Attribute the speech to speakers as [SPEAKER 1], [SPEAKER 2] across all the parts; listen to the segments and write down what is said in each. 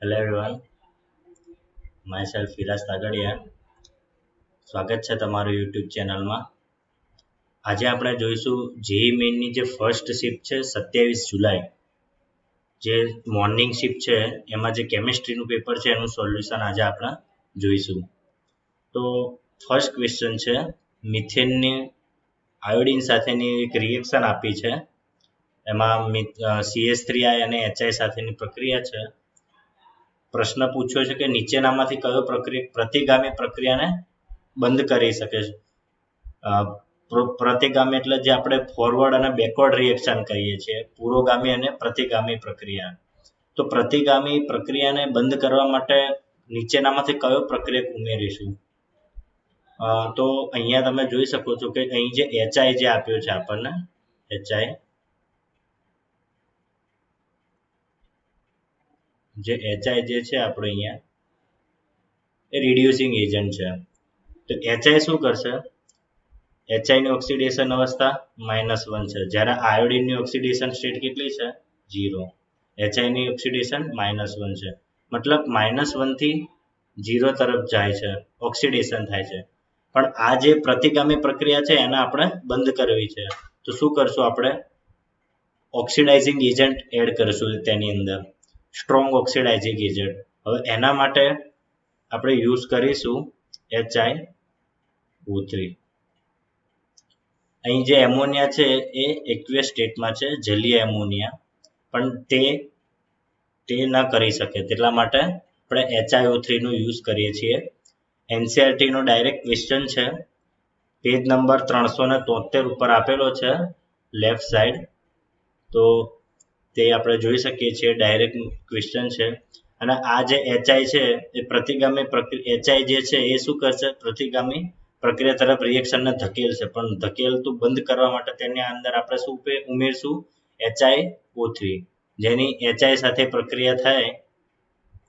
[SPEAKER 1] Hello everyone, myself Viraj Tagadiya. સ્વાગત છે તમારું યુટ્યુબ ચેનલમાં. આજે આપણે જોઈશું જેઈઈ મેઇનની જે ફર્સ્ટ શિફ્ટ છે 27 જુલાઈ, જે મોર્નિંગ શિફ્ટ છે એમાં જે કેમિસ્ટ્રીનું પેપર છે એનું સોલ્યુશન આજે આપણે જોઈશું. તો ફર્સ્ટ ક્વેશ્ચન છે, મિથેનની આયોડિન સાથેની એક રિએક્શન આપી છે, એમાં CH3I અને HI સાથેની પ્રક્રિયા છે. પ્રશ્ન પૂછ્યો છે કે નીચેનામાંથી કયો પ્રતિગામી પ્રક્રિયાને બંધ કરી શકે છે. પ્રતિગામી એટલે જે આપણે ફોરવર્ડ અને બેકવર્ડ રિએક્શન કહીએ છીએ, પુરોગામી અને પ્રતિગામી પ્રક્રિયા. તો પ્રતિગામી પ્રક્રિયાને બંધ કરવા માટે નીચેનામાંથી કયો પ્રક્રિયક ઉમેરીશું? તો અહીંયા તમે જોઈ શકો છો કે અહીં જે HI જે આપ્યો છે આપણને, HI જે છે આપણે અહીંયા એ રિડ્યુસિંગ એજન્ટ છે. તો HI શું કરશે? HI ની ઓક્સિડેશન અવસ્થા -1 છે, જ્યારે આયોડિનની ઓક્સિડેશન સ્ટેટ કેટલી છે? 0. HI ની ઓક્સિડેશન -1 છે, મતલબ -1 થી 0 તરફ જાય છે, ઓક્સિડેશન થાય છે. પણ આ જે પ્રતિગામી પ્રક્રિયા છે એને આપણે બંધ કરવી છે. તો શું કરશું? આપણે ઓક્સિડાઇઝિંગ એજન્ટ એડ કરશું તેની અંદર, સ્ટ્રોંગ ઓક્સિડાઇઝિંગ એજન્ટ. હવે એના માટે આપણે યુઝ કરીશું HiO3. અહીં જે એમોનિયા છે એ એક્વિયસ સ્ટેટમાં છે, જલીય એમોનિયા, પણ તે ના કરી શકે, તેટલા માટે આપણે HiO3 નો યુઝ કરીએ છીએ. NCERT નો ડાયરેક્ટ ક્વેશ્ચન છે, પેજ નંબર 373 ઉપર આપેલો છે, લેફ્ટ સાઈડ. તો તે આપણે જોઈ શકીએ છીએ, ડાયરેક્ટ ક્વેશ્ચન છે. અને આ જે HI છે એ પ્રતિગામી પ્રક્રિયા, HI જે છે એ શું કરશે? પ્રતિગામી પ્રક્રિયા તરફ રિએક્શનને ધકેલશે, પણ ધકેલતું બંધ કરવા માટે તેની અંદર આપણે શું ઉમેરશું? HiO3, જેની HI સાથે પ્રક્રિયા થાય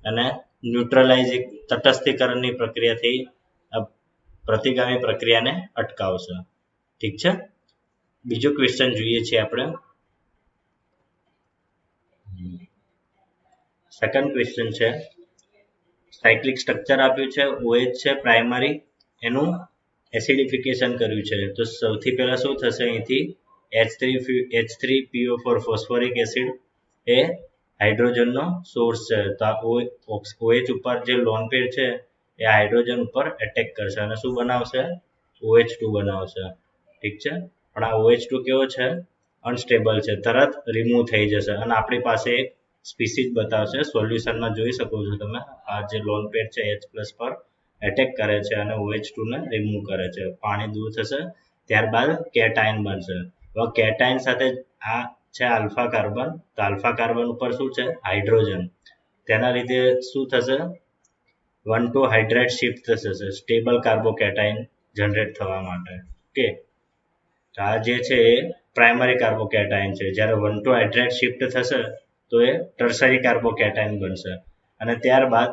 [SPEAKER 1] અને ન્યુટ્રલાઇઝિંગ તટસ્થીકરણની પ્રક્રિયાથી પ્રતિગામી પ્રક્રિયાને અટકાવશે. ઠીક છે. બીજો ક્વેશ્ચન જોઈએ છીએ આપણે. સેકન્ડ ક્વેશ્ચન છે, સાયક્લિક સ્ટ્રક્ચર આપ્યું છે, OH છે પ્રાઇમરી, એનું એસિડિફિકેશન કર્યું છે. તો સૌથી પહેલા શું થશે? અહીંથી H3PO4 ફોસ્ફોરિક એસિડ એ હાઇડ્રોજનનો સોર્સ છે. તો આ OH ઉપર જે લોન પેર છે એ હાઇડ્રોજન ઉપર એટેક કરશે અને શું બનાવશે? OH2 બનાવશે. ઠીક છે. પણ આ OH2 કેવો છે? અનસ્ટેબલ છે, તરત રિમૂવ થઈ જશે અને આપણી પાસે એક સ્પીસીસ બતાવશે. સોલ્યુશનમાં જોઈ શકો છો તમે, આ જે લોન પેર છે H+ પર એટેક કરે છે અને OH2 ને રિમૂવ કરે છે. પાણી દૂર થશે, ત્યારબાદ કેટાયન બનશે. હવે કેટાયન સાથે આ છે આલ્ફા કાર્બન, તો આલ્ફા કાર્બન ઉપર શું છે? હાઇડ્રોજન. તેના લીધે શું થશે? 1,2 હાઇડ્રેટ શિફ્ટ થશે, સ્ટેબલ કાર્બોકેટાયન જનરેટ થવા માટે. ઓકે, તો આ જે છે એ પ્રાઇમરી કાર્બોકેટાયન છે. જ્યારે 1,2 હાઇડ્રેટ શિફ્ટ થશે તો એ ટર્શરી કાર્બોકેટાયન બનશે અને ત્યારબાદ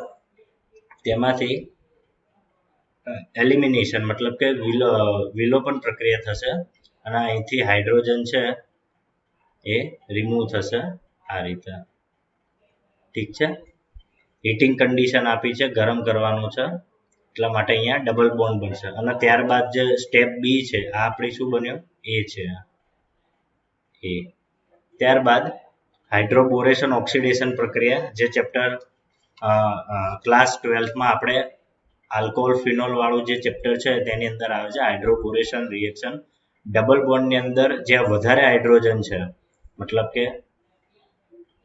[SPEAKER 1] તેમાંથી એલિમિનેશન મતલબ કે વિલોપન પ્રક્રિયા થશે અને અહીંથી હાઇડ્રોજન છે એ રિમૂવ થશે આ રીતે. ઠીક છે. હીટિંગ કન્ડિશન આપી છે, ગરમ કરવાનું છે, એટલા માટે અહીંયા ડબલ બોન્ડ બનશે. અને ત્યારબાદ જે સ્ટેપ બી છે, આ આપણી શું બન્યો? એ છે. એ ત્યારબાદ હાઇડ્રોબોરેશન ઓક્સિડેશન પ્રક્રિયા, જે ચેપ્ટર ક્લાસ 12માં આપણે આલ્કોહોલ ફિનોલ વાળું જે ચેપ્ટર છે તેની અંદર આવે છે હાઇડ્રોબોરેશન રિએક્શન. ડબલ બોન્ડની અંદર જ્યાં વધારે હાઇડ્રોજન છે, મતલબ કે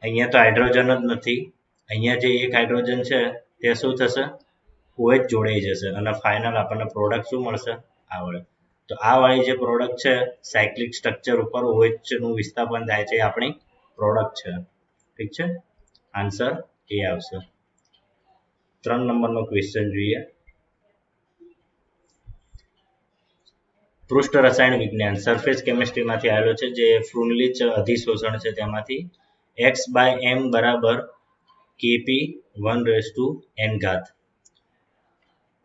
[SPEAKER 1] અહીંયા તો હાઇડ્રોજન જ નથી, અહીંયા જે એક હાઇડ્રોજન છે તે શું થશે? OH જોડાઈ જશે અને ફાઇનલ આપણને પ્રોડક્ટ શું મળશે? આવડે. તો આ વાળી જે પ્રોડક્ટ છે, સાયક્લિક સ્ટ્રક્ચર ઉપર OH નું વિસ્થાપન થાય છે, એ આપણી પ્રોડક્ટ છે. ઠીક છે. આન્સર એ આવશે. 3 નંબરનો ક્વેશ્ચન જોઈએ. પૃષ્ઠ રસાયણ વિજ્ઞાન સરફેસ કેમિસ્ટ્રીમાંથી આવેલો છે, જે ફ્રુનલિચ અધિશોષણ છે તેમાંથી. X/m બરાબર Kp1n ઘાત.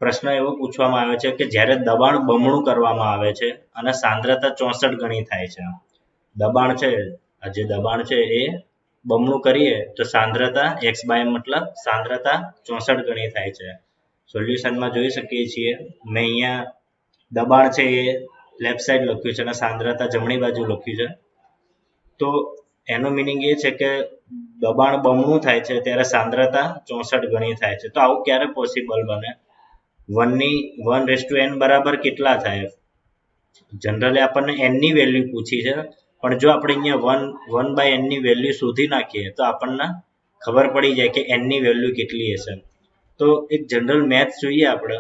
[SPEAKER 1] પ્રશ્ન એવો પૂછવામાં આવે છે કે જ્યારે દબાણ બમણું કરવામાં આવે છે અને સાંદ્રતા 64 ગણી થાય છે. દબાણ છે, આ જે દબાણ છે એ બમણું કરીએ તો સાંદ્રતા x/m મતલબ સાંદ્રતા 64 ગણી થાય છે. સોલ્યુશનમાં જોઈ શકીએ છીએ મેં અહીંયા દબાણ છે એ લેફ્ટ સાઈડ લખ્યું છે અને સાંદ્રતા જમણી બાજુ લખ્યું છે. તો એનો મિનિંગ એ છે કે દબાણ બમણું થાય છે ત્યારે સાંદ્રતા 64 ગણી થાય છે. તો આવું ક્યારે પોસિબલ બને? 1/n બરાબર કેટલા થાય? જનરલી આપણને n ની વેલ્યુ પૂછી છે, પણ જો આપણે અહીંયા 1/n ની વેલ્યુ શોધી નાખીએ તો આપણને ખબર પડી જાય કે n ની વેલ્યુ કેટલી હશે. તો એક જનરલ મેથ્સ જોઈએ આપણે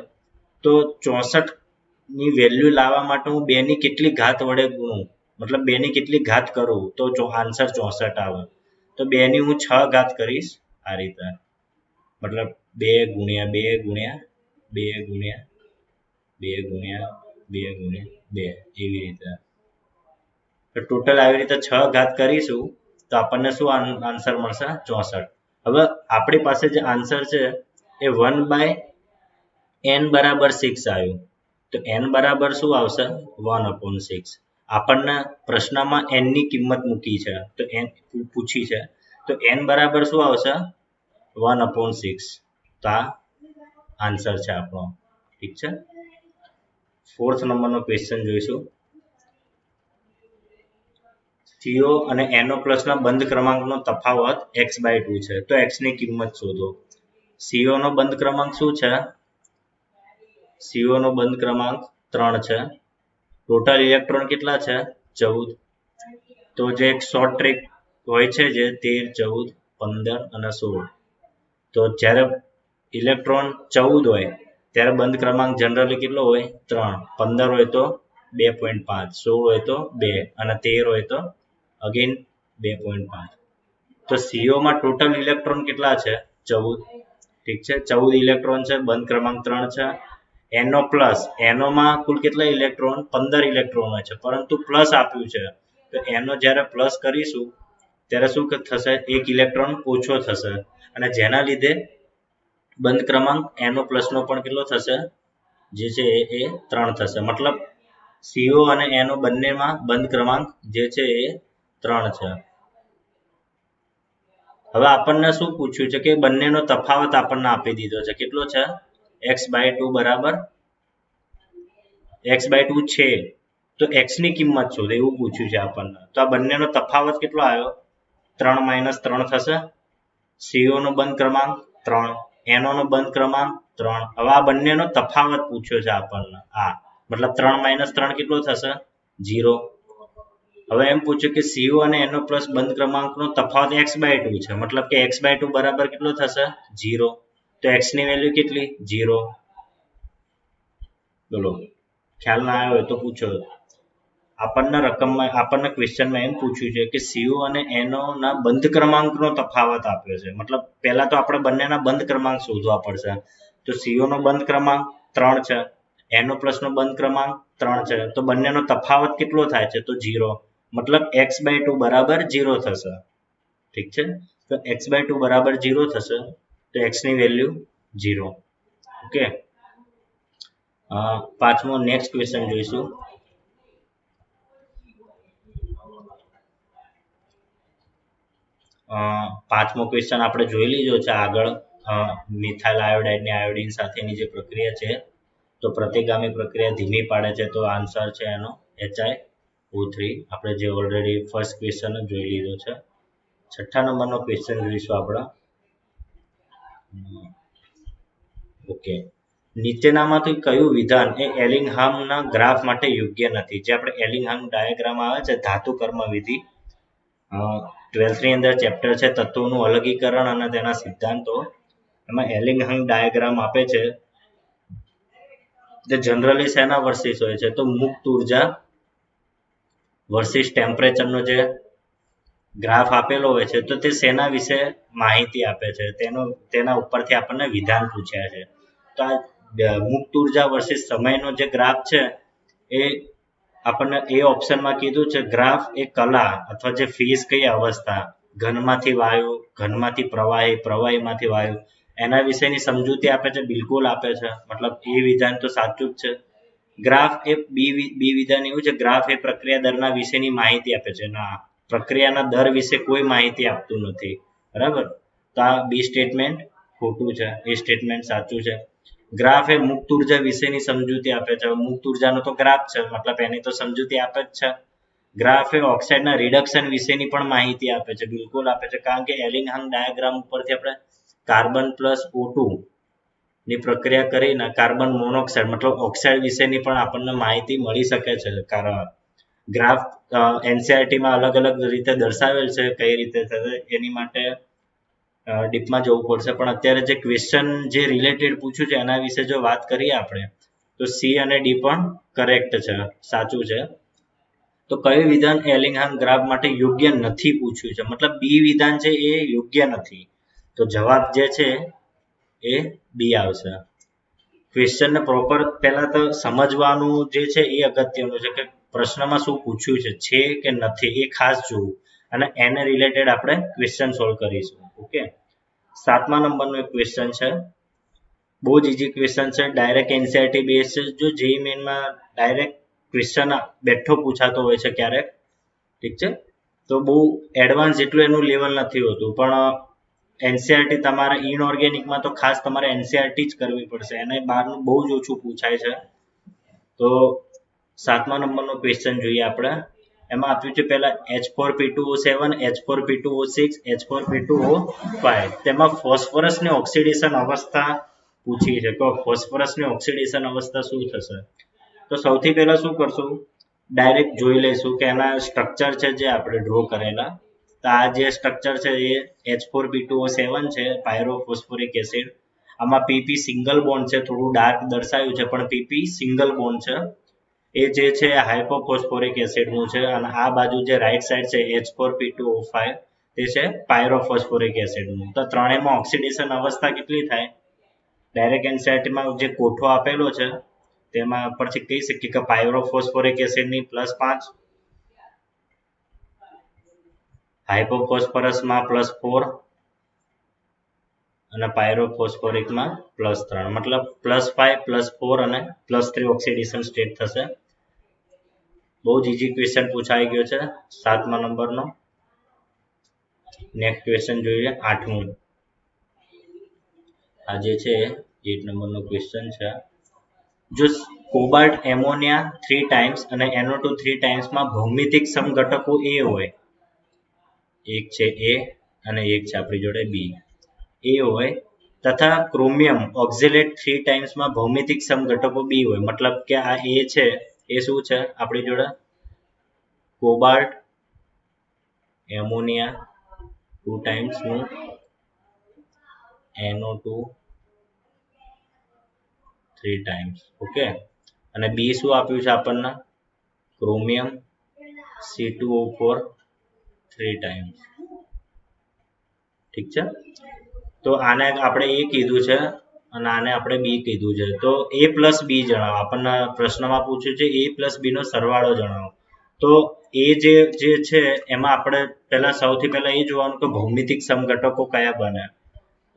[SPEAKER 1] તો 64 ની વેલ્યુ લાવવા માટે હું 2 ની કેટલી ઘાત વડે ગુણું, મતલબ 2 ની કેટલી ઘાત કરું તો આન્સર 64 આવે. તો 2 ની હું 6 ઘાત કરીશ આ રીતે, મતલબ 2 ગુણ્યા 2 ગુણ્યા 2 ગુણ્યા 2 ગુણ્યા 2 ગુણ્યા 2 એવી રીતે. તો ટોટલ આવી રીતે 6 ઘાત કરીશું તો આપણને શું આન્સર મળશે? 64. હવે આપણી પાસે જે આન્સર છે એ 1/n બરાબર 6 આવ્યું. તો n બરાબર શું આવશે? 1/6. આપણને પ્રશ્નમાં n ની કિંમત મૂકી છે, તો n પૂછી છે, તો n બરાબર શું આવશે? 1/6. તો આ આન્સર છે આપણો. ઠીક છે. 4th નંબરનો ક્વેશ્ચન જોઈશું. CO અને NO+ ના બંધ ક્રમાંકનો તફાવત x/2 છે. તો x ની કિંમત શોધો. CO નો બંધ ક્રમાંક શું છે? CO નો બંધ ક્રમાંક 3 છે. ટોટલ ઇલેક્ટ્રોન કેટલા છે? 14. તો જે એક શોર્ટ ટ્રેક હોય છે જે 13, 14, 15 અને 16. તો જ્યારે ઇલેક્ટ્રોન 14 હોય ત્યારે બંધ ક્રમાંક જનરલી કેટલો હોય? 3. 15 હોય તો 2.5, 16 હોય તો 2 અને 13 હોય તો અગેન 2.5. તો CO માં ટોટલ ઇલેક્ટ્રોન કેટલા છે? 14. ઠીક છે. 14 ઇલેક્ટ્રોન છે, બંધ ક્રમાંક 3 છે. NO+ માં કુલ કેટલા ઇલેક્ટ્રોન? 15 ઇલેક્ટ્રોન હોય છે, પરંતુ પ્લસ આપ્યું છે. તો NO જ્યારે પ્લસ કરીશું ત્યારે શું થશે? એક ઇલેક્ટ્રોન ઓછો થશે અને જેના લીધે બંધ ક્રમાંક NO+ નો પણ કેટલો થશે? જે છે એ 3 થશે. મતલબ CO અને NO બંનેમાં બંધ ક્રમાંક જે છે એ 3 છે. હવે આપણને શું પૂછ્યું છે કે બંનેનો તફાવત આપણને આપી દીધો છે. કેટલો છે? x/2 બરાબર x/2 છે. તો x ની કિંમત શોધો એવું પૂછ્યું છે આપણને. તો આ બંનેનો તફાવત કેટલો આવ્યો? 3 - 3 થશે. CO નો બંધ ક્રમાંક 3, NO નો બંધ ક્રમાંક 3. હવે આ બંનેનો તફાવત પૂછ્યો છે આપણને. આ મતલબ 3 - 3 કેટલો થશે? 0. હવે એમ પૂછ્યું કે CO અને NO+ બંધ ક્રમાંકનો તફાવત x/2 છે. મતલબ કે x/2 બરાબર કેટલો થશે? 0. તો x ની વેલ્યુ કેટલી? 0. બોલો, ખ્યાલ ના આવ્યો હોય તો પૂછો. આપણને ક્વેશ્ચનમાં એમ પૂછ્યું છે કે CO અને NO ના બંધ ક્રમાંકનો તફાવત આપ્યો છે. મતલબ પહેલા તો આપણે બંનેના બંધ ક્રમાંક શોધવા પડશે. તો CO નો બંધ ક્રમાંક 3 છે, NO+ નો બંધ ક્રમાંક 3 છે. તો બંનેનો તફાવત કેટલો થાય છે? તો 0. મતલબ x/2 બરાબર 0 થશે. ઠીક છે. તો x/2 બરાબર 0 થશે. તો x ની વેલ્યુ 0. ઓકે. પાંચમો નેક્સ્ટ ક્વેશ્ચન જોઈશું. પાંચમો ક્વેશ્ચન આપણે જોઈ લીધો છે આગળ. મિથાઇલ આયોડાઇડની આયોડીન સાથેની જે પ્રક્રિયા છે તો પ્રતિગામી પ્રક્રિયા ધીમી પાડે છે. તો આન્સર છે એનો HiO3. આપણે જે ઓલરેડી ફર્સ્ટ ક્વેશ્ચન જ જોઈ લીધો છે. 6થા નંબરનો ક્વેશ્ચન જોઈશું આપણે. ઓકે. નીચેનામાંથી કયું વિધાન એ એલિંગહામના ગ્રાફ માટે યોગ્ય નથી? જે આપણે એલિંગહામ ડાયાગ્રામ આવે છે ધાતુ કર્મ વિધિ, 12th ની અંદર ચેપ્ટર છે તત્વોનું અલગીકરણ અને તેના સિદ્ધાંતો. એમાં એલિંગહામ ડાયાગ્રામ આપે છે જે જનરલી શેના વર્સિસ હોય છે? તો મુક્ત ઉર્જા વર્સિસ ટેમ્પરેચરનો જે ગ્રાફ આપેલો હોય છે તો તે શેના વિશે માહિતી આપે છે? તેના ઉપરથી આપણને વિધાન પૂછ્યા છે. તો આ મુક્ત ઉર્જા વર્સિસ સમયનો જે ગ્રાફ છે એ આપણને એ ઓપ્શનમાં કીધું છે ગ્રાફ એ કલા અથવા જે ફેઝ કઈ અવસ્થા, ઘનમાંથી વાયુ, ઘનમાંથી પ્રવાહી, પ્રવાહીમાંથી વાયુ, એના વિશેની સમજૂતી આપે છે. બિલકુલ આપે છે. મતલબ એ વિધાન તો સાચું જ છે. ગ્રાફ એ બી વિધાન એવું છે ગ્રાફ એ પ્રક્રિયા દરના વિશેની માહિતી આપે છે. ના, પ્રક્રિયાના દર વિશે કોઈ માહિતી આપતું નથી, બરાબર. તો આ બી સ્ટેટમેન્ટ ખોટું છે, એ સ્ટેટમેન્ટ સાચું છે. ગ્રાફ એ મુક્ત ઉર્જા વિશેની સમજૂતી આપે છે. મુક્ત ઉર્જાનો તો ગ્રાફ છે, મતલબ એની તો સમજૂતી આપે જ છે. ગ્રાફ એ ઓક્સાઇડના રિડક્શન વિશેની પણ માહિતી આપે છે, બિલકુલ આપે છે, કારણ કે એલિંગહામ ડાયાગ્રામ ઉપરથી આપણે કાર્બન પ્લસ O2 ની પ્રક્રિયા કરીને કાર્બન મોનોક્સાઇડ મતલબ ઓક્સાઇડ વિશેની પણ આપણને માહિતી મળી શકે છે. કારણ ગ્રાફ એનસીઆરટીમાં અલગ અલગ રીતે દર્શાવેલ છે, કઈ રીતે થશે એની માટે ડીપમાં જવું પડશે. પણ અત્યારે જે ક્વેશ્ચન જે રિલેટેડ પૂછ્યું છે એના વિશે જો વાત કરીએ આપણે, તો સી અને ડી પણ કરેક્ટ છે, સાચું છે. તો કયું વિધાન એલિંગહામ ગ્રાફ માટે યોગ્ય નથી પૂછ્યું છે, મતલબ બી વિધાન છે એ યોગ્ય નથી. તો જવાબ જે છે એ બી આવશે. ક્વેશ્ચનને પ્રોપર પહેલા તો સમજવાનું જે છે એ અગત્યનું છે કે પ્રશ્નમાં શું પૂછ્યું છે કે નથી, એ ખાસ જોવું અને એને રિલેટેડ આપણે ક્વેશ્ચન સોલ્વ કરીશું. ઓકે, 7મા નંબરનો એક ક્વેશ્ચન છે, બહુ જ ઇઝી ક્વેશ્ચન છે, ડાયરેક્ટ એનસીઆરટી બેઝ છે. જો જેઈ મેઇનમાં ડાયરેક્ટ ક્વેશ્ચન બેઠો પૂછાતો હોય છે ક્યારેક, ઠીક છે, તો બહુ એડવાન્સ જેટલું એનું લેવલ નથી હોતું. પણ એનસીઆરટી તમારે ઇનઓર્ગેનિકમાં તો ખાસ તમારે એનસીઆરટી જ કરવી પડશે, એને બહારનું બહુ જ ઓછું પૂછાય છે. તો 7મા નંબરનો ક્વેશ્ચન જોઈએ આપણે. એમાં આપ્યું છે પહેલા H4P2O7, H4P2O6, H4P2O5. તેમાં ફોસ્ફરસની ઓક્સિડેશન અવસ્થા પૂછી છે. તો ફોસ્ફરસની ઓક્સિડેશન અવસ્થા શું થશે? તો સૌથી પહેલા શું કરશું, ડાયરેક્ટ જોઈ લઈશું કે એના સ્ટ્રક્ચર છે જે આપણે ડ્રો કરેલા. તો આ જે સ્ટ્રક્ચર છે એ H4P2O7 છે, પાયરોફોસ્ફોરિક એસિડ. આમાં PP સિંગલ બોન્ડ છે, થોડું ડાર્ક દર્શાવ્યું છે પણ PP સિંગલ બોન્ડ છે. એ જે છે હાઇપોફોસ્ફોરિક એસિડનું છે અને આ બાજુ જે રાઈટ સાઈડ છે H4P2O5 તે છે પાયરોફોસ્ફોરિક એસિડનું. તો ત્રણેયમાં ઓક્સિડેશન અવસ્થા કેટલી થાય? ડાયરેક્ટ એનસીઆરટીમાં જે કોઠો આપેલો છે તેમાં પરથી કહી શકીએ કે પાયરોફોસ્ફોરિક એસિડની +5, હાઇપોફોસ્ફરસમાં +4 અને પાયરોફોસ્ફોરિકમાં +3, મતલબ +5, +4 અને +3 ઓક્સિડેશન સ્ટેટ થશે. બહુ જ ઇઝી ક્વેશ્ચન પૂછાઈ ગયો છે 7મા નંબરનો. નેક્સ્ટ ક્વેશ્ચન જોઈએ, 8મું. આ જે છે 8 નંબરનો ક્વેશ્ચન છે, જો કોબાલ્ટ એમોનિયા 3 ટાઈમ્સ અને NO2 3 ટાઈમ્સમાં ભૌમિતિક સમઘટકો A હોય, એક છે A અને એક છે આપણી જોડે B, A હોય તથા ક્રોમિયમ ઓક્ઝેલેટ 3 ટાઈમ્સમાં ભૌમિતિક સમઘટકો B હોય, મતલબ કે આ A છે એ શું છે આપણી જોડે cobalt ammonia 2 ટાઈમ્સનું NO2 3 times. Okay, અને B શું આપ્યું છે આપણને ક્રોમિયમ C2O4 3 ટાઈમ્સ. ઠીક છે, તો આને આપણે A કીધું છે અને આને આપણે B કીધું છે. તો A પ્લસ B જણાવો, આપણને પ્રશ્નમાં પૂછ્યું છે A પ્લસ B નો સરવાળો જણાવો. તો એ જે છે એમાં આપણે સૌથી પહેલા એ જોવાનું કે ભૌમિતિક સમઘટકો કયા બને.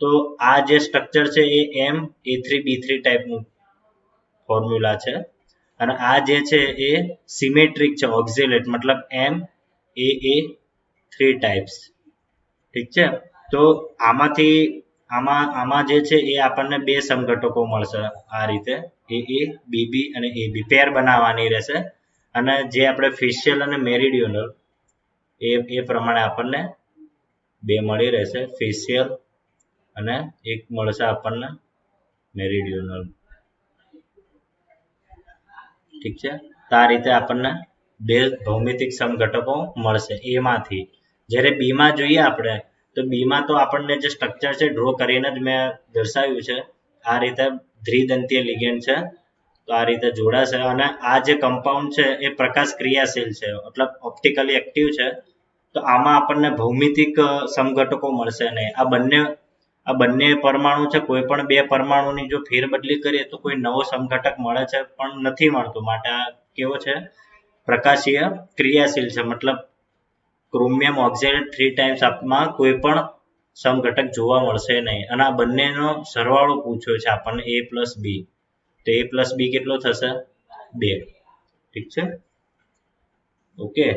[SPEAKER 1] તો આ જે સ્ટ્રક્ચર છે એ MA3B3 ટાઈપનું ફોર્મ્યુલા છે અને આ જે છે એ સિમેટ્રિક છે, ઓક્ઝેલેટ મતલબ MAA3 ટાઈપ્સ. ઠીક છે, તો આમાંથી આમાં જે છે એ આપણને બે સમઘટકો મળશે આ રીતે AA, BB અને AB પેર બનાવવાની રહેશે અને જે આપણે ફેશિયલ અને મેરિડિયોનલ એ પ્રમાણે આપણને બે મળી રહેશે, ફેશિયલ અને એક મળશે આપણને મેરિડિયોનલ. ઠીક છે, તો આ રીતે આપણને બે ભૌમિતિક સમઘટકો મળશે A માંથી. જ્યારે B માં જોઈએ આપણે તો B માં તો આપણને જે સ્ટ્રક્ચર છે ડ્રો કરીને જ મેં દર્શાવ્યું છે, આ રીતે દ્વિદંતીય લિગેન્ડ છે. તો આ રીતે જોડાશે અને આ જે કમ્પાઉન્ડ છે એ પ્રકાશ ક્રિયાશીલ છે, મતલબ ઓપ્ટિકલી એક્ટિવ છે. તો આમાં આપણને ભૌમિતિક સમઘટકો મળશે નહીં. આ બંને પરમાણુ છે, કોઈ પણ બે પરમાણુની જો ફેરબદલી કરીએ તો કોઈ નવો સમઘટક મળે છે પણ નથી મળતું. માટે આ કેવો છે પ્રકાશીય ક્રિયાશીલ છે, મતલબ ક્રોમિયમ ઓક્ઝેલેટ 3 ટાઈમ્સ આપમાં કોઈ પણ સમઘટક જોવા મળશે નહીં અને આ બંનેનો સરવાળો પૂછ્યો છે આપણને A પ્લસ B. તો A પ્લસ B કેટલો થશે 2. ઠીક છે, ઓકે.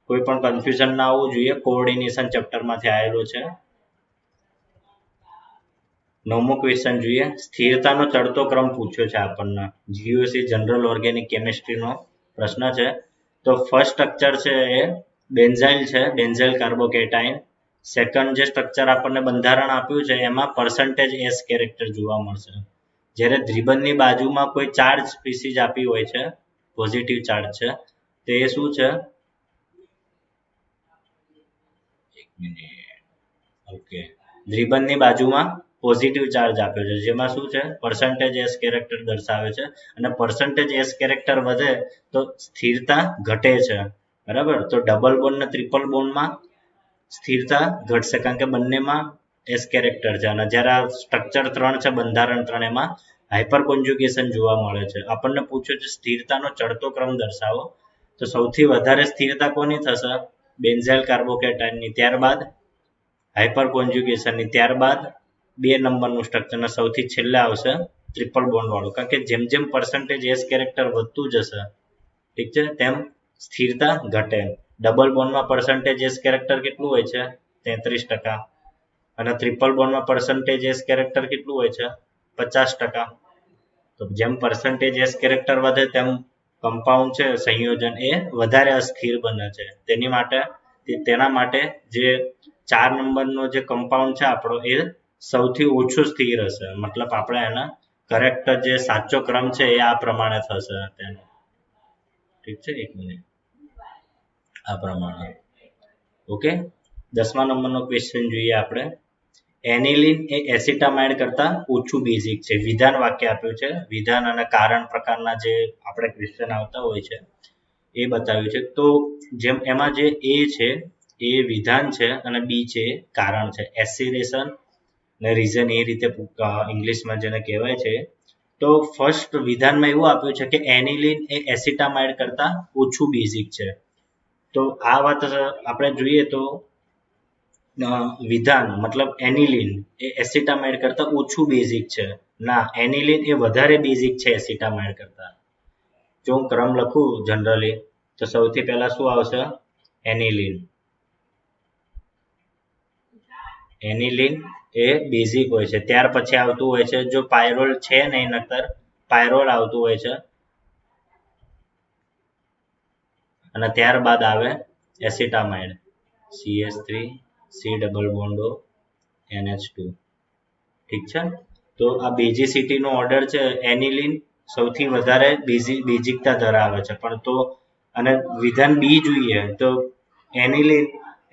[SPEAKER 1] કોઈ પણ કન્ફ્યુઝન ના આવવું જોઈએ. કોઓર્ડિનેશન ચેપ્ટરમાંથી આવેલું છે. 9મો ક્વેશ્ચન જોઈએ. સ્થિરતાનો ચડતો ક્રમ પૂછ્યો છે આપણને. જીઓસી જનરલ ઓર્ગેનિક કેમિસ્ટ્રીનો પ્રશ્ન છે. તો ફર્સ્ટ સ્ટ્રક્ચર છે એ બેન્ઝાઇલ છે, બેન્ઝાઇલ કાર્બોકેટાઇન. સેકન્ડ જે સ્ટ્રક્ચર આપણને બંધારણ આપ્યું છે એમાં પર્સન્ટેજ એસ કેરેક્ટર જોવા મળશે. જ્યારે દ્વિબંધની બાજુમાં કોઈ ચાર્જ સ્પીસીઝ આપી હોય છે, પોઝિટિવ ચાર્જ છે, તે શું છે? ઓકે, દ્વિબંધની બાજુમાં પોઝિટિવ ચાર્જ આપ્યો છે જેમાં શું છે? પર્સન્ટેજ એસ કેરેક્ટર દર્શાવે છે. અને પર્સન્ટેજ એસ કેરેક્ટર વધે તો સ્થિરતા ઘટે છે. બરાબર, તો ડબલ બોન્ડ ને ટ્રિપલ બોન્ડમાં સ્થિરતા ઘટશે કારણ કે બંનેમાં એસ કેરેક્ટર છે. અને જ્યારે આ સ્ટ્રક્ચર 3 છે, બંધારણ 3, એમાં હાઇપર કોન્જ્યુગેશન જોવા મળે છે. આપણને પૂછ્યું છે સ્થિરતાનો ચડતો ક્રમ દર્શાવો. તો સૌથી વધારે સ્થિરતા કોની થશે? બેન્ઝાઇલ કાર્બોકેટાઇનની, ત્યારબાદ હાઇપર કોન્જ્યુગેશનની, ત્યારબાદ 2 નંબરનું સ્ટ્રક્ચર, અને સૌથી છેલ્લે આવશે ટ્રિપલ બોન્ડ વાળું. કારણ કે જેમ જેમ પર્સન્ટેજ એસ કેરેક્ટર વધતું જશે, ઠીક છે, તેમ સ્થિરતા ઘટે. ડબલ બોન્ડમાં પર્સન્ટેજ એસ કેરેક્ટર કેટલું હોય છે? 33%. અને ટ્રિપલ બોન્ડમાં પર્સન્ટેજ એસ કેરેક્ટર કેટલું હોય છે? 50%. તો જેમ પર્સન્ટેજ એસ કેરેક્ટર વધે તેમ કમ્પાઉન્ડ છે, સંયોજન, એ વધારે અસ્થિર બને છે. તેના માટે જે 4 નંબરનો જે કમ્પાઉન્ડ છે આપણો, એ સૌથી ઓછું સ્થિર હશે. મતલબ આપણે એના કરેક્ટ જે સાચો ક્રમ છે એ આ પ્રમાણે થશે તેનો. ઠીક છે, 1 મિનિટ. આ પ્રમાણે. ઓકે, 10મા નંબરનો ક્વેશ્ચન જોઈએ આપણે. એનિલિન એ એસિટામાઇડ કરતા ઓછું બેઝિક છે. વિધાન વાક્ય આપ્યું છે. વિધાન અને કારણ પ્રકારના જે આપણે ક્વેશ્ચન આવતા હોય છે એ બતાવ્યું છે. તો જેમ એમાં જે એ છે એ વિધાન છે અને બી છે એ કારણ છે. એસિડેશન ને રીઝન એ રીતે ઇંગ્લિશમાં જેને કહેવાય છે. તો ફર્સ્ટ વિધાનમાં એવું આપ્યું છે કે એનિલિન એ એસિટામાઇડ કરતા ઓછું બેઝિક છે. તો આ વાત આપણે જોઈએ તો વિધાન મતલબ એનિલિન એ એસિટામાઇડ કરતા ઓછું બેઝિક છે. ના, એનિલિન એ વધારે બેઝિક છે એસિટામાઇડ કરતા. જો હું ક્રમ લખું જનરલી તો સૌથી પહેલા શું આવશે? એનિલિન. એનિલિન એ બેઝિક હોય છે. ત્યાર પછી આવતું હોય છે, જો પાયરોલ છે નહીં નકર પાયરોલ આવતું હોય છે. અને ત્યારબાદ આવે એસિટામાઇડ, CH3 C double bond O NH2. ઠીક છે. તો આ બેઝિસિટીનો ઓર્ડર છે. એનિલિન સૌથી વધારે બેઝિકતા ધરાવે છે. પણ તો અને વિધાન બી જોઈએ તો એનિલિન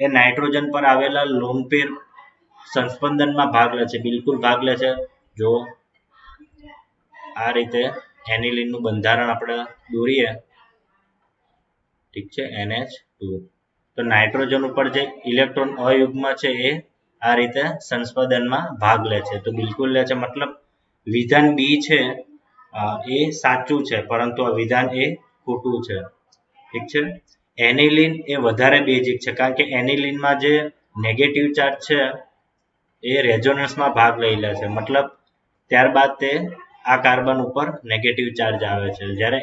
[SPEAKER 1] એ નાઇટ્રોજન પર આવેલા લોન પેર સંસ્પંદનમાં ભાગ લે છે. બિલકુલ ભાગ લે છે. જો આ રીતે એનિલિનનું બંધારણ આપણે દોરીએ, ઠીક છે, NH2. તો નાઇટ્રોજન ઉપર જે ઇલેક્ટ્રોન અયુગ્મ છે એ આ રીતે સંસ્પંદનમાં ભાગ લે છે. તો બિલકુલ લે છે. મતલબ વિધાન બી છે એ સાચું છે, પરંતુ આ વિધાન એ ખોટું છે. ઠીક છે. એનિલિન એ વધારે બેઝિક છે કારણ કે એનિલિનમાં જે નેગેટિવ ચાર્જ છે એ રેઝોનન્સમાં ભાગ લઈ લે છે. મતલબ ત્યારબાદ તે આ કાર્બન ઉપર નેગેટિવ ચાર્જ આવે છે. જ્યારે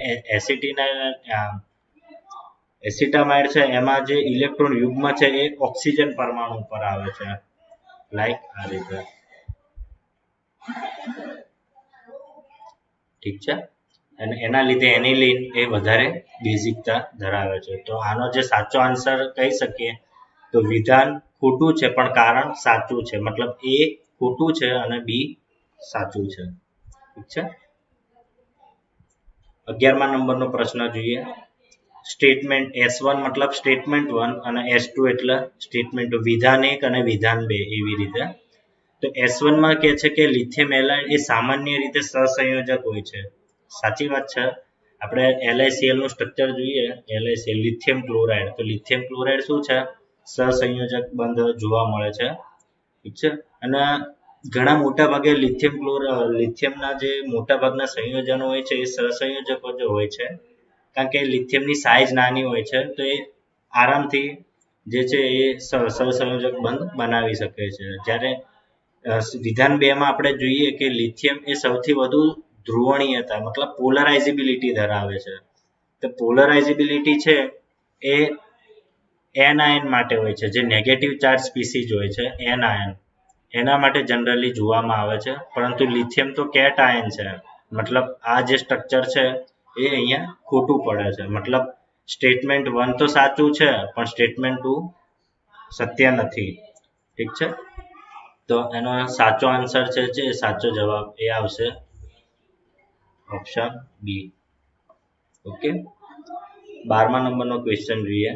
[SPEAKER 1] એસિટામાઇડ છે એમાં જે ઇલેક્ટ્રોન યુગ્મ છે એ ઓક્સિજન પરમાણુ ઉપર આવે છે. લાઈક આ રીતે. ઠીક છે. અને એના લીધે એનિલિન એ વધારે બેઝિકતા ધરાવે છે. તો આનો જે સાચો આન્સર કહી શકીએ તો વિધાન ખોટું છે પણ કારણ સાચું છે. મતલબ એ ખોટું છે અને બી સાચું છે. ઠીક છે. 11મા નંબરનો પ્રશ્ન જોઈએ. સ્ટેટમેન્ટ S1 મતલબ સ્ટેટમેન્ટ 1 અને S2 એટલે સ્ટેટમેન્ટ 2. વિધાન 1 અને વિધાન 2 એવી રીતે. તો S1 માં કહે છે કે લિથિયમ હેલાઇડ એ સામાન્ય રીતે સહસંયોજક હોય છે. સાચી વાત છે. આપણે LiCl નું સ્ટ્રક્ચર જોઈએ, LiCl લિથિયમ ક્લોરાઇડ. તો લિથિયમ ક્લોરાઇડ શું છે? સહસંયોજક બંધ જોવા મળે છે. ઠીક છે. અને ઘણા મોટા ભાગે લિથિયમના જે મોટા ભાગના સંયોજનો હોય છે એ સહસંયોજકો જ હોય છે. કારણ કે લિથિયમની સાઇઝ નાની હોય છે તો એ આરામથી જે છે એ સહસંયોજક બંધ બનાવી શકે છે. જ્યારે વિધાન 2 માં આપણે જોઈએ કે લિથિયમ એ સૌથી વધુ ધ્રુવણીયતા મતલબ પોલરાઇઝેબિલિટી ધરાવે છે. તો પોલરાઇઝેબિલિટી છે એ એનાયન માટે હોય છે, જે નેગેટિવ ચાર્જ સ્પીસીઝ હોય છે એનાયન, એના માટે જનરલી જોવામાં આવે છે. પરંતુ લિથિયમ તો કેટ આયન છે, મતલબ આ જે સ્ટ્રક્ચર છે એ અહીંયા ખોટું પડે છે. મતલબ સ્ટેટમેન્ટ 1 તો સાચું છે પણ સ્ટેટમેન્ટ 2 સત્ય નથી. ઠીક છે, તો એનો સાચો આન્સર છે, જે સાચો જવાબ એ આવશે ઓપ્શન બી. ઓકે, 12મા નંબરનો ક્વેશ્ચન જોઈએ.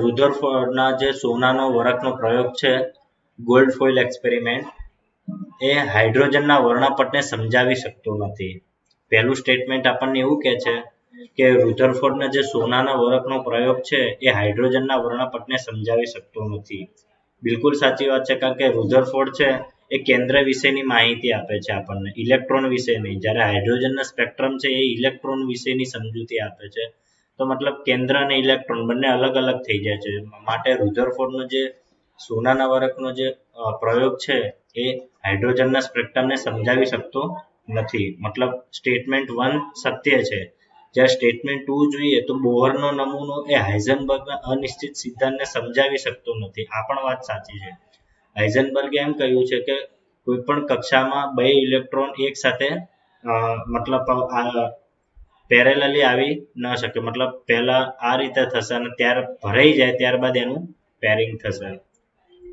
[SPEAKER 1] રુધરફોર્ડના જે સોનાનો વરખનો પ્રયોગ છે, ગોલ્ડ ફોઇલ એક્સપેરિમેન્ટ, એ હાઇડ્રોજનના વર્ણપટને સમજાવી શકતો નથી. પહેલું સ્ટેટમેન્ટ આપણને એવું કહે છે કે રુધરફોર્ડના જે સોનાના વરખનો પ્રયોગ છે એ હાઇડ્રોજનના વર્ણપટને સમજાવી શકતો નથી. બિલકુલ સાચી વાત છે, કારણ કે રુધરફોર્ડ છે એ કેન્દ્ર વિશેની માહિતી આપે છે આપણને, ઇલેક્ટ્રોન વિશેની. જ્યારે હાઇડ્રોજનના સ્પેક્ટ્રમ છે એ ઇલેક્ટ્રોન વિશેની સમજૂતી આપે છે. તો મતલબ કેન્દ્ર અને ઇલેક્ટ્રોન બંને અલગ અલગ થઈ જાય છે. માટે રુધરફોર્ડનો જે સોનાના વરખનો જે પ્રયોગ છે એ હાઇડ્રોજનના સ્પેક્ટ્રમને સમજાવી શકતો નથી. મતલબ સ્ટેટમેન્ટ 1 સત્ય છે. જ્યારે સ્ટેટમેન્ટ 2 જોઈએ તો બોહરનો નમૂનો એ હાઇઝનબર્ગના અનિશ્ચિત સિદ્ધાંતને સમજાવી શકતો નથી. આ પણ વાત સાચી છે. હાઇઝનબર્ગે એમ કહ્યું છે કે કોઈ પણ કક્ષામાં 2 ઇલેક્ટ્રોન એક સાથે મતલબ પેરેલલી આવી ન શકે. મતલબ પહેલા આ રીતે થશે અને ભરાઈ જાય ત્યારબાદ એનું પેરિંગ થશે.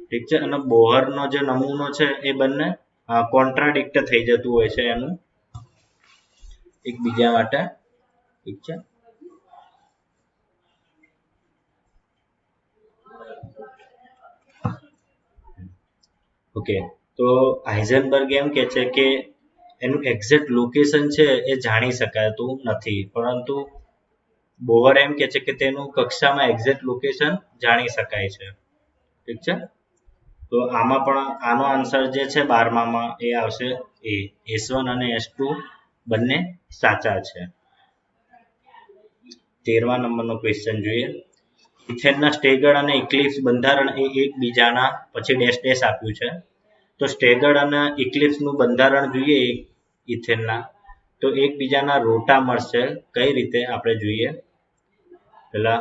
[SPEAKER 1] ઠીક છે, અને બોહરનો જે નમૂનો છે એ બંને કોન્ટ્રાડિક્ટ થઈ જતું હોય છે એનું એકબીજા માટે. ઠીક છે, ઓકે. તો હાઇઝનબર્ગ એમ કે છે કે એનું એક્ઝેક્ટ લોકેશન છે એ જાણી શકાતું નથી, પરંતુ બોહર એમ કે છે કે તેનું કક્ષામાં એક્ઝેક્ટ લોકેશન જાણી શકાય છે. ઠીક છે, તો આમાં પણ આનો આન્સર જે છે 12મામાં એ આવશે એ. S1 અને S2 બંને સાચા છે. 13મા નંબરનો ક્વેશ્ચન જોઈએ. ઇથેનના સ્ટેગર્ડ અને ઇક્લિપ્સ બંધારણ એ એકબીજાના પછી ડેશ ડેશ આપ્યું છે. તો સ્ટેગર્ડ અને ઇક્લિપ્સનું બંધારણ જોઈએ ઇથેનના, તો એકબીજાના રોટામર્સ છે. કઈ રીતે આપણે જોઈએ, પેલા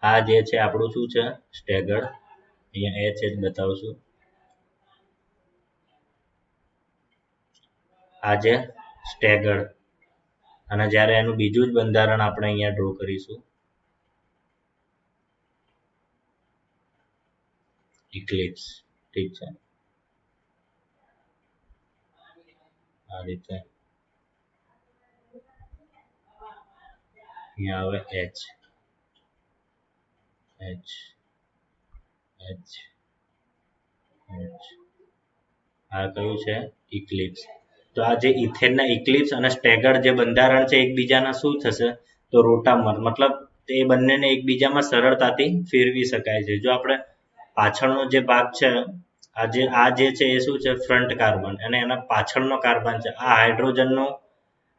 [SPEAKER 1] આ જે છે આપણું શું છે સ્ટેગર્ડ, અહીંયા H જ બતાવશું. આ જે સ્ટેગર્ડ, અને જ્યારે એનું બીજું જ બંધારણ આપણે અહીંયા ડ્રો કરીશું ઇક્લિપ્સ. ઠીક છે, આ રીતે અહીંયા આવે H H H H, આ કયું છે ઇક્લિપ્સ. તો આ જે ઇથેનના ઇક્લિપ્સ અને સ્ટેગર્ડ જે બંધારણ છે એકબીજાના શું થશે, તો રોટામર. મતલબ તે બંનેને એકબીજામાં સરળતાથી ફેરવી શકાય છે. જો આપણે પાછળનો જે ભાગ છે, આ જે છે એ શું છે ફ્રન્ટ કાર્બન, અને એના પાછળનો કાર્બન છે આ હાઇડ્રોજનનો,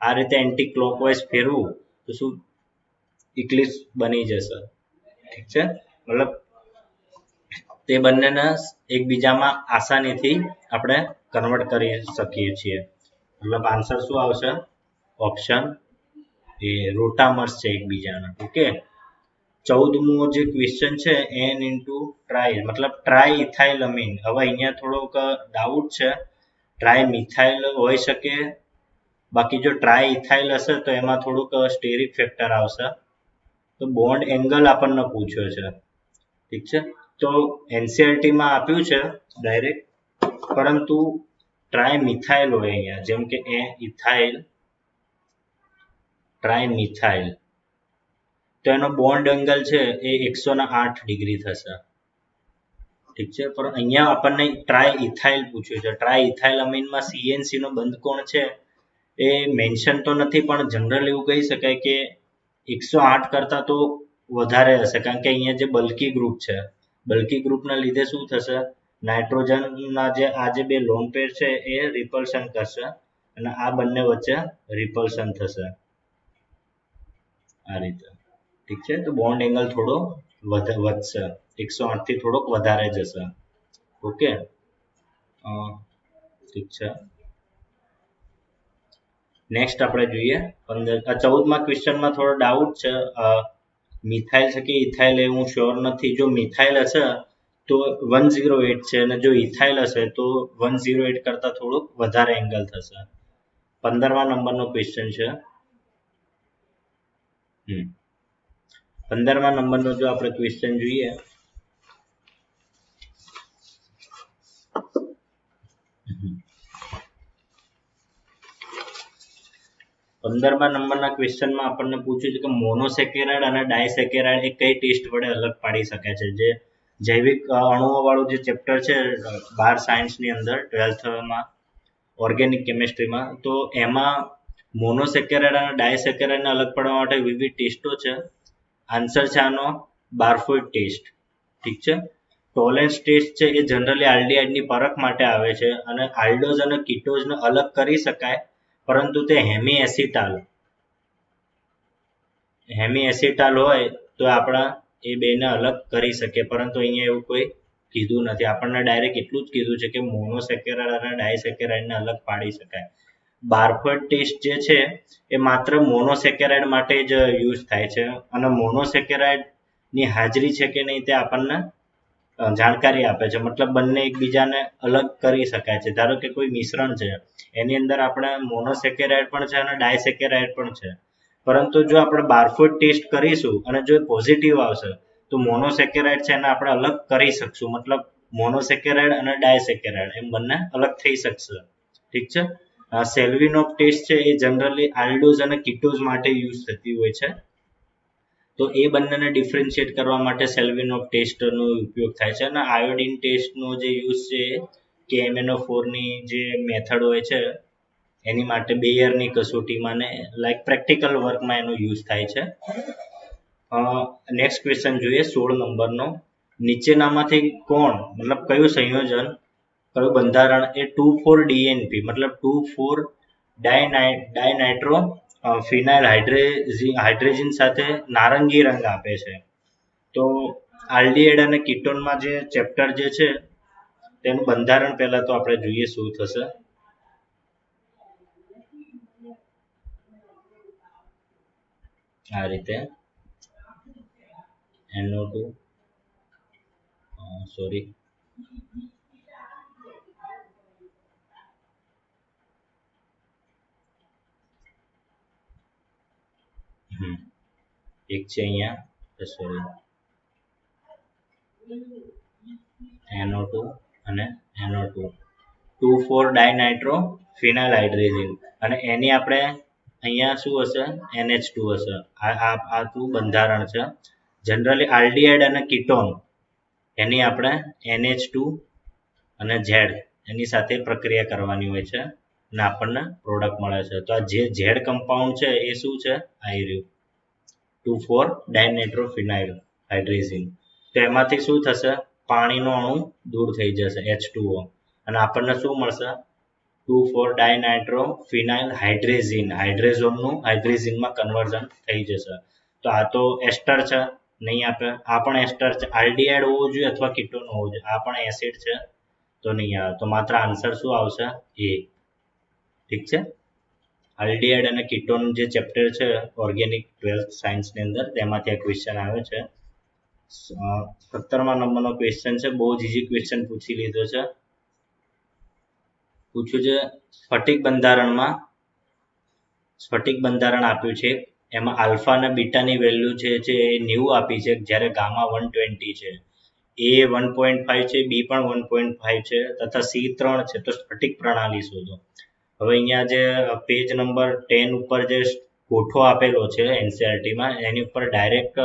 [SPEAKER 1] આ રીતે એન્ટી ક્લોકવાઇઝ ફેરવું તો શું ઇક્લિપ્સ બની જશે. ઠીક છે, મતલબ તે બંનેને એકબીજામાં આસાનીથી આપણે કન્વર્ટ કરી શકીએ છીએ. મતલબ આન્સર શું આવશે, ઓપ્શન એ, રોટામર્સ છે એકબીજાના. ઓકે, 14મો જે ક્વેશ્ચન છે N ઇન્ટુ ટ્રાય, મતલબ ટ્રાય ઇથાઇલ અમીન. હવે અહીંયા થોડોક ડાઉટ છે, ટ્રાય મિથાઇલ હોઈ શકે, બાકી જો ટ્રાય ઇથાઇલ હશે તો એમાં થોડુંક સ્ટેરિક ફેક્ટર આવશે. તો બોન્ડ એંગલ આપણને પૂછ્યો છે. ઠીક છે, તો NCERT-માં આપ્યું છે ડાયરેક્ટ, પરંતુ ટ્રાય મિથાઇલ હોય અહીંયા, જેમ કે ઇથાઇલ ટ્રાય મિથાઇલ, તો એનો બોન્ડ એંગલ છે એ 108 ડિગ્રી થશે. ઠીક છે, પણ અહીંયા આપણને ટ્રાય ઇથાઇલ પૂછ્યું છે. ટ્રાય ઇથાઇલ અમીનમાં CNC નો બંધ કોણ છે એ મેન્શન તો નથી, પણ જનરલ એવું કહી શકાય કે 108 કરતા તો વધારે હશે, કારણ કે અહીંયા જે બલ્કી ગ્રુપ છે, બલ્કી ગ્રુપના લીધે શું થશે, નાઇટ્રોજનના આ જે બે લોન પેર છે એ રિપલ્શન કરશે અને આ બંને વચ્ચે રિપલ્શન થશે આ રીતે. ઠીક છે, તો બોન્ડ એંગલ થોડો વધશે, 108 થી થોડોક વધારે જશે. ઓકે, ઠીક છે. નેક્સ્ટ આપણે જોઈએ 14મા ક્વેશ્ચનમાં થોડો ડાઉટ છે. મિથાઇલ છે કે ઇથાઇલ એ હું શ્યોર નથી. જો મિથાઇલ હશે તો 108 છે અને જો ઇથાઇલ હશે તો 108 કરતા થોડુંક વધારે એંગલ થશે. 15મા નંબરનો ક્વેશ્ચન છે. 15મા નંબરનો જો આપણે ક્વેશ્ચન જોઈએ 15મા નંબરના ક્વેશ્ચનમાં આપણને પૂછ્યું છે કે મોનોસેકેરાઇડ અને ડાયસેકેરાઇડ એ કઈ ટેસ્ટ વડે અલગ પાડી શકાય છે. જે જૈવિક અણુઓ વાળું જે ચેપ્ટર છે 12 સાયન્સની અંદર 12થમાં ઓર્ગેનિક કેમિસ્ટ્રીમાં, તો એમાં મોનોસેકેરાઇડ અને ડાયસેકેરાઇડને અલગ પાડવા માટે વિવિધ ટેસ્ટો છે. આન્સર છે આનો બારફોઇડ ટેસ્ટ. ઠીક છે. ટોલેન્સ ટેસ્ટ છે એ જનરલી આલ્ડીહાઇડની પરખ માટે આવે છે અને આલ્ડોઝ અને કીટોઝને અલગ કરી શકાય, પરંતુ તે હેમી એસિટાલ હોય તો આપણા એ બેને અલગ કરી શકીએ, પરંતુ અહીંયા એવું કોઈ કીધું નથી. આપણને ડાયરેક્ટ એટલું જ કીધું છે કે મોનોસેકેરાઇડ અને ડાયસેકેરાઇડને અલગ પાડી શકાય. બારફોઇડ ટેસ્ટ જે છે એ માત્ર મોનોસેકેરાઇડ માટે જ યુઝ થાય છે અને મોનોસેકેરાઇડની હાજરી છે કે નહીં તે આપણને જાણકારી આપે છે. મતલબ બંને એકબીજાને અલગ કરી શકાય છે. ધારો કે કોઈ મિશ્રણ છે એની અંદર આપણે મોનોસેકેરાઇડ પણ છે અને ડાયસેકેરાઇડ પણ છે, પરંતુ જો આપણે બારફોઇડ ટેસ્ટ કરીશું અને જો પોઝિટિવ આવશે તો મોનોસેકેરાઇડ છે એને આપણે અલગ કરી શકશું. મતલબ મોનોસેકેરાઇડ અને ડાયસેકેરાઇડ એમ બંને અલગ થઈ શકશે. ઠીક છે. સેલ્વિનોફ ટેસ્ટ છે એ જનરલી આલ્ડોઝ અને કીટોઝ માટે યુઝ થતી હોય છે. તો એ બંનેને ડિફરન્શિએટ કરવા માટે સેલ્વિનોફ ટેસ્ટનો ઉપયોગ થાય છે. અને આયોડિન ટેસ્ટનો જે યુઝ છે કે MnO4ની જે મેથડ હોય છે એની માટે બેયરની કસોટીમાં ને લાઈક પ્રેક્ટિકલ વર્કમાં એનો યુઝ થાય છે. નેક્સ્ટ ક્વેશ્ચન જોઈએ 16 નંબરનો. નીચેનામાંથી કોણ મતલબ કયું સંયોજન કયું બંધારણ એ 2,4-DNP મતલબ 2,4 ડાયનાઇટ્રો ફિનાઇલ હાઇડ્રેઝિન સાથે નારંગી રંગ આપે છે? તો આલ્ડીહાઇડ અને કીટોનમાં જે ચેપ્ટર જે છે તેનું બંધારણ પહેલા તો આપણે જોઈએ શું થશે. આ રીતે NO2 સોરી એક છે અહીંયા સોરી NO2 અને NO2 2,4 ડાયનાઇટ્રો ફિનાઇલ હાઇડ્રેઝિન અને એની આપણે અહીંયા શું હશે NH2 હશે. આ બંધારણ છે. જનરલી આલ્ડીહાઇડ અને કીટોન એની આપણે NH2 અને Z એની સાથે પ્રક્રિયા કરવાની હોય છે અને આપણને પ્રોડક્ટ મળે છે. તો આ જે Z કમ્પાઉન્ડ છે એ શું છે? આ રહ્યું 2,4 ડાયનાઇટ્રોફિનાઇલ હાઇડ્રેઝિન. તો એમાંથી શું થશે? પાણીનો અણુ દૂર થઈ જશે H2O અને આપણને શું મળશે? 2,4 ડાયનાઇટ્રોફિનાઇલ હાઇડ્રેઝિન. હાઇડ્રેઝિનમાં કન્વર્ઝન થઈ જશે. તો આ તો એસ્ટર છે, નહીં આપે. આ પણ એસ્ટર છે. આલ્ડીહાઇડ હોવો જોઈએ અથવા કીટોન હોવો જોઈએ. આ પણ એસિડ છે તો નહીં આવે. તો માત્ર આન્સર શું આવશે? એ. ઠીક છે. આલ્ડીહાઇડ અને કીટોન જે ચેપ્ટર છે ઓર્ગેનિક 12th સાયન્સની અંદર તેમાંથી આ ક્વેશ્ચન આવે છે. 17મા નંબરનો ક્વેશ્ચન છે. બહુ જ ઈઝી ક્વેશ્ચન પૂછી લીધો છે. પૂછ્યું છે સ્ફટિક બંધારણ આપ્યું છે. એમાં આલ્ફા અને બીટાની વેલ્યુ છે જે 90 આપી છે, જ્યારે ગામા 120 છે. A 1.5 છે, B પણ 1.5 છે તથા C 3 છે. તો સ્ફટિક પ્રણાલી શોધો. હવે અહીંયા જે પેજ નંબર 10 ઉપર જે કોઠો આપેલો છે NCERTમાં એની ઉપર ડાયરેક્ટ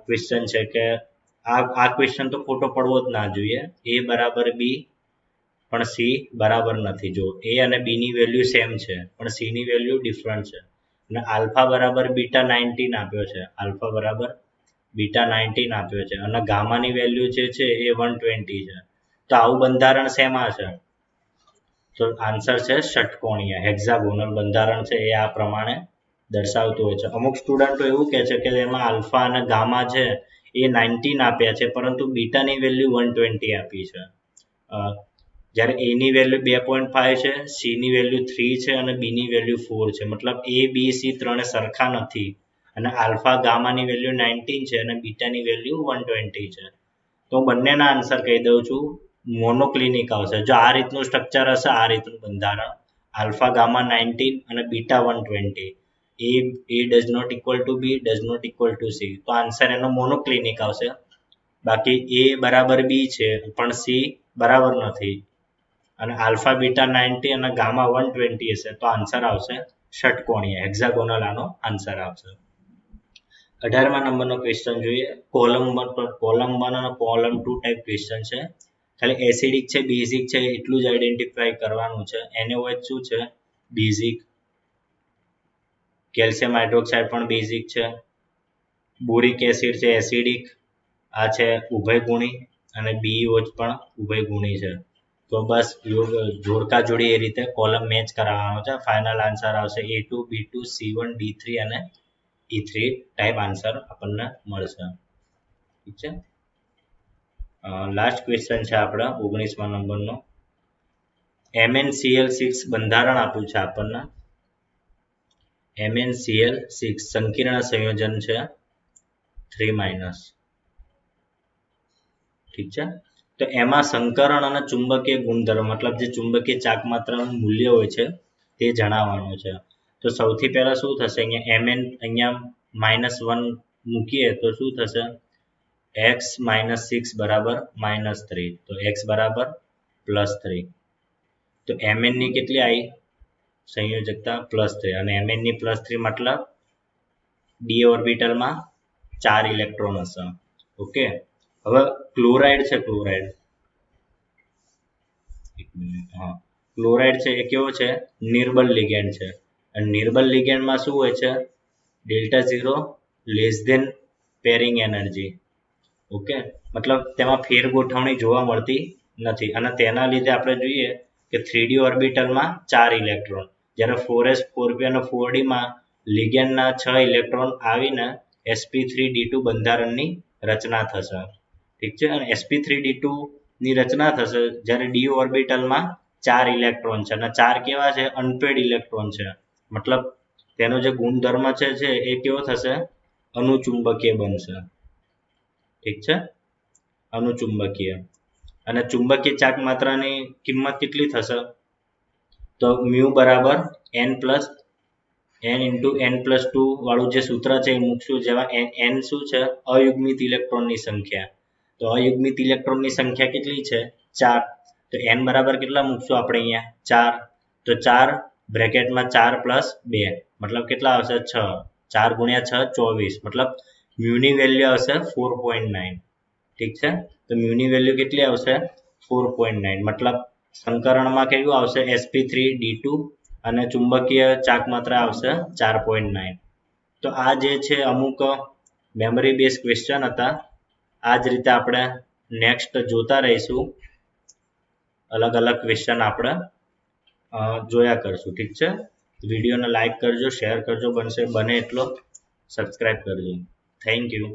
[SPEAKER 1] ક્વેશ્ચન છે કે આ ક્વેશ્ચન તો ખોટો પડવો જ ના જોઈએ. A બરાબર B પણ C બરાબર નથી. જો A અને B ની વેલ્યુ સેમ છે પણ C ની વેલ્યુ ડિફરન્ટ છે અને આલ્ફા બરાબર બીટા 19 આપ્યો છે. આલ્ફા બરાબર બીટા 19 આપ્યો છે અને ગામાની વેલ્યુ જે છે એ 120 છે. તો આવું બંધારણ શેમાં છે? તો આન્સર છે ષટકોણીય હેક્ઝાગોનલ બંધારણ છે એ આ પ્રમાણે દર્શાવતું હોય છે. અમુક સ્ટુડન્ટો એવું કહે છે કે એમાં આલ્ફા અને ગામા છે એ 19 આપ્યા છે પરંતુ બીટાની વેલ્યુ 120 આપી છે. જ્યારે A ની વેલ્યુ 2.5 છે, C ની વેલ્યુ 3 છે અને B ની વેલ્યુ 4 છે. મતલબ A, B, C ત્રણે સરખા નથી અને આલ્ફા ગામાની વેલ્યુ 19 છે અને બીટાની વેલ્યુ 120 છે. તો બંનેના આન્સર કહી દઉં છું. મોનોક્લિનિક આવશે. જો આ રીતનું સ્ટ્રક્ચર હશે, આ રીતનું બંધારણ, આલ્ફા ગામા 19 અને beta 120, A does not equal to B, does not equal to C, તો આન્સર એનો મોનોક્લિનિક આવશે. બાકી A બરાબર B છે પણ C બરાબર નથી અને આલ્ફા બીટા 90 અને ગામા 120 હશે તો આન્સર આવશે ષટકોણીય, હેક્સાગોનલ આનો આન્સર આવશે. 18મા નંબરનો ક્વેશ્ચન જોઈએ. કોલમ 1 અને કોલમ 2 ટાઈપ ક્વેશ્ચન છે. ખાલી એસિડિક છે, બેઝિક છે એટલું જ આઈડેન્ટિફાઈ કરવાનું છે. NaOH શું છે? બેઝિક. કેલ્શિયમ હાઇડ્રોક્સાઇડ પણ બેઝિક છે. બોરિક એસિડ છે એસિડિક, આ છે ઉભયગુણી અને BeOH પણ ઉભયગુણી છે. તો બસ જોડકા જોડી એ રીતે કોલમ મેચ કરાવવાનો છે. ફાઇનલ આન્સર આવશે A2, B2, C1, D3 અને E3 ટાઈપ આન્સર આપણને મળશે. ઠીક છે. લાસ્ટ ક્વેશ્ચન છે આપણા 19મા નંબરનો. MnCl6 બંધારણ આપ્યું છે આપણને. MnCl6 સંકીર્ણ સંયોજન છે 3-. ઠીક છે. તો એમાં સંકરણ અને ચુંબકીય ગુણધર્મ મતલબ જે ચુંબકીય ચાક માત્રાનું મૂલ્ય હોય છે તે જણાવવાનું છે. તો સૌથી પહેલા શું થશે? અહીંયા Mn અહીંયા -1 મૂકીએ તો શું થશે? x - 6 બરાબર -3, તો x બરાબર +3. તો Mn ની કેટલી આવી સંયોજકતા? +3 અને Mn ની +3 મતલબ d ઓર્બિટલમાં 4 ઇલેક્ટ્રોન હશે. ઓકે. હવે ક્લોરાઇડ છે, ક્લોરાઇડ. ક્લોરાઇડ છે એ કેવો છે? નિર્બળ લિગેન્ડ છે. અને નિર્બળ લિગેન્ડમાં શું હોય છે? Δ0 less than pairing energy. Okay, મતલબ તેમાં ફેર ગોઠવણી જોવા મળતી નથી અને તેના લીધે આપણે જોઈએ કે 3d ઓર્બિટલમાં 4 ઇલેક્ટ્રોન, જ્યારે 4s 4p અને 4d માં લિગેન્ડના 6 ઇલેક્ટ્રોન આવીને sp3d2 બંધારણની રચના થશે. ઠીક છે. અને sp3d2 ની રચના થશે જ્યારે d ઓર્બિટલમાં 4 ઇલેક્ટ્રોન છે અને 4 કેવા છે? અનપેડ ઇલેક્ટ્રોન છે. મતલબ તેનો જે ગુણધર્મ છે એ કેવો થશે? અનુચુંબકીય બનશે. ઠીક છે. અનુચુંબકીય. અને ચુંબકીય ચાક માત્રાની કિંમત કેટલી થશે? તો મ્યુ બરાબર n × n+2 વાળું જે સૂત્ર છે એ મૂકશું, જેમાં n શું છે? અયુગ્મિત ઇલેક્ટ્રોનની સંખ્યા. તો અયુગ્મિત ઇલેક્ટ્રોનની સંખ્યા કેટલી છે? 4. તો n બરાબર કેટલા મૂકશું આપણે અહીંયા? 4. તો 4 બ્રેકેટમાં 4 + 2 મતલબ કેટલા આવશે? 6. 4 × 6 24. મતલબ મ્યુની વેલ્યુ આવશે 4.9. ઠીક છે. તો મ્યુની વેલ્યુ કેટલી આવશે? 4.9. મતલબ સંકરણમાં કેવું આવશે? sp3d2 અને ચુંબકીય ચાક માત્રા આવશે 4.9. તો આ જે છે અમુક મેમરી બેઝ ક્વેશ્ચન હતા. આ જ રીતે આપણે નેક્સ્ટ જોતા રહીશું. અલગ અલગ ક્વેશ્ચન આપણે જોયા કરશું. ઠીક છે. વિડીયોને લાઈક કરજો, શેર કરજો, બને એટલો સબસ્ક્રાઇબ કરજો. Thank you.